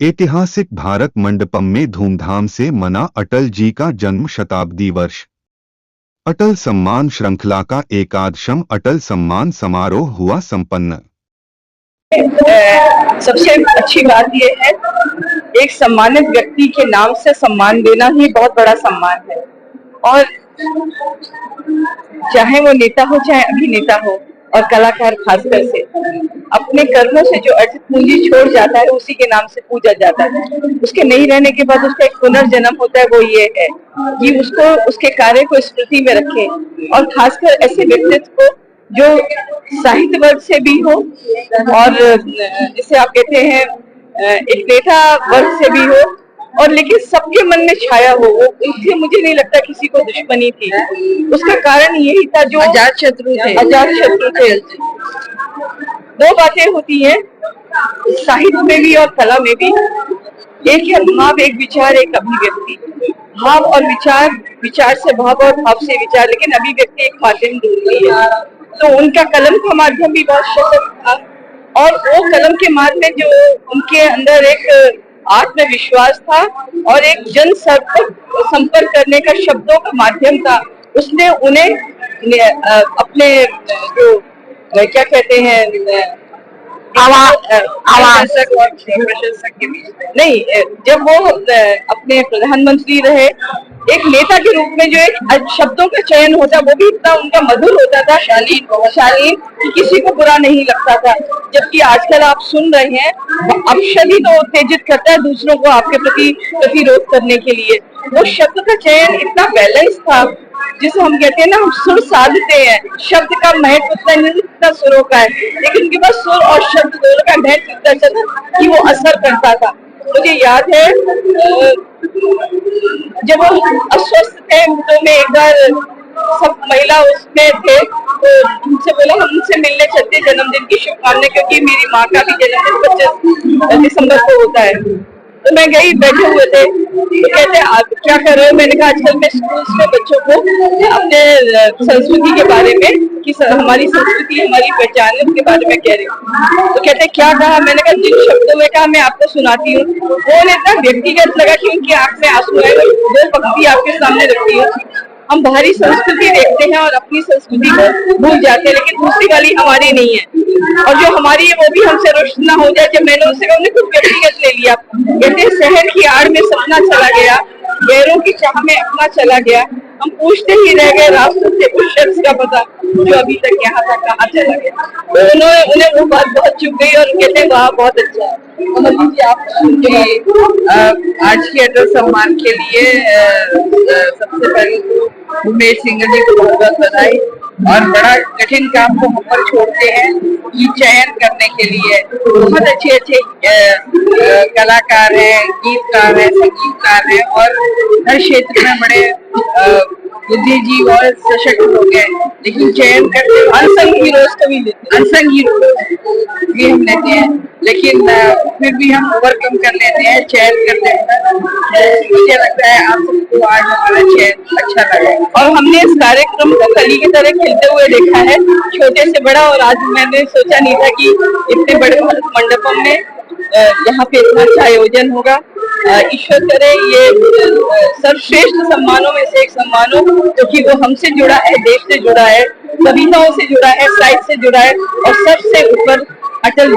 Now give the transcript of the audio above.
ऐतिहासिक भारत मंडपम में धूमधाम से मना अटल जी का जन्म शताब्दी वर्ष। अटल सम्मान श्रृंखला का एकादशम अटल सम्मान समारोह हुआ संपन्न। सबसे अच्छी बात यह है, एक सम्मानित व्यक्ति के नाम से सम्मान देना ही बहुत बड़ा सम्मान है। और चाहे वो नेता हो चाहे अभिनेता हो, और कलाकार खासकर से अपने कर्मों से जो अर्जित पूंजी छोड़ जाता है उसी के नाम से पूजा जाता है। उसके नहीं रहने के बाद उसका एक पुनर्जन्म होता है। वो ये है कि उसको उसके कार्य को स्मृति में रखे, और खासकर ऐसे व्यक्तित्व को जो साहित्य वर्ग से भी हो और जिसे आप कहते हैं एक नेता वर्ग से भी हो, और लेकिन सबके मन में छाया हो। वो उनसे मुझे नहीं लगता किसी को दुश्मनी थी। उसका कारण यही था जो अजात शत्रु थे। दो बातें होती हैं साहित्य में भी और कला में भी, एक है भाव, एक विचार, एक अभिव्यक्ति। भाव और विचार, विचार से भाव और भाव से विचार, लेकिन अभिव्यक्ति एक माध्यम ढूंढती है। तो उनका कलम का माध्यम भी बहुत सशक्त था, और वो कलम के माध्यम जो उनके अंदर एक आत्मविश्वास था और एक जन संपर्क करने का शब्दों का माध्यम था। उसने उन्हें अपने जो क्या कहते हैं प्रशंसक के बीच नहीं, जब वो अपने प्रधानमंत्री रहे, एक नेता के रूप में जो एक शब्दों का चयन होता वो भी इतना उनका मधुर होता था, शालीन कि किसी को बुरा नहीं लगता था। जबकि आजकल आप सुन रहे हैं अपशब्द तो उत्तेजित करता है दूसरों को आपके प्रति प्रतिरोध करने के लिए। वो शब्द का चयन इतना बैलेंस था, जिसे हम कहते हैं ना, हम सुर साधते हैं। शब्द का महत्व उतना नहीं जितना सुरों का है, लेकिन उनके पास सुर और शब्द दोनों का महत्व इतना था कि वो असर करता था। मुझे याद है जब वो अस्वस्थ थे, तो मैं एक बार सब महिला उसमें थे, तो उनसे बोला हम उनसे मिलने चलते जन्मदिन की शुभकामनाएं, क्योंकि मेरी माँ का भी जन्मदिन 25 दिसंबर को होता है। तो मैं गई, बैठे हुए थे, तो कहते आप क्या कर रहे हो? मैंने कहा आजकल मैं स्कूल्स में बच्चों को अपने संस्कृति के बारे में, कि हमारी संस्कृति हमारी पहचान है, उसके बारे में कह रही हूँ। तो कहते क्या कहा? मैंने कहा जिन शब्दों में कहा मैं आपको सुनाती हूँ। वो इतना व्यक्तिगत लगा कि उनकी आंख में आंसू आए। दो पंक्ति आपके सामने रखती हूँ। हम बाहरी संस्कृति देखते हैं और अपनी संस्कृति को भूल जाते हैं, लेकिन दूसरी वाली हमारी नहीं है, और जो हमारी है वो भी हमसे रुष्ट ना हो जाए। जब मैंने उससे उन्हें कुछ व्यक्तिगत ले लिया, कहते शहर की आड़ में सपना चला गया, गैरों की चाह में अपना चला गया, हम पूछते ही रह गए रास्ते से उस शख्स का पता जो अभी तक यहाँ था कहाँ चला गया। तो उन्हें वो बात बहुत चुप गई और कहते वाह बहुत अच्छा है। आप आज के अटल सम्मान के लिए सबसे पहले तो उमेश सिंह जी को बहुत बहुत बधाई, और बड़ा कठिन काम को हम पर छोड़ते हैं कि चयन करने के लिए बहुत अच्छे कलाकार हैं, गीतकार हैं, संगीतकार हैं, और हर क्षेत्र में बड़े बुद्धिजीवी और सशक्त हो गए। लेकिन चयन करते अनसंग हीरोज को भी लेते हैं, अनसंग हीरोज भी हम लेते हैं, लेकिन फिर भी हम ओवरकम कर लेते हैं चयन करते हैं। मुझे लगता है आप सबको आज हमारा चयन अच्छा लगा, और हमने इस कार्यक्रम को कली की तरह खिलते हुए देखा है, छोटे से बड़ा। और आज मैंने सोचा नहीं था कि इतने बड़े मंडपम में यहाँ पे इतना अच्छा आयोजन होगा। ईश्वर करे ये सर्वश्रेष्ठ सम्मानों में से एक सम्मान हो, क्योंकि वो हमसे जुड़ा है, देश से जुड़ा है, कविताओं से जुड़ा है, साहित्य से जुड़ा है, और सबसे ऊपर अटल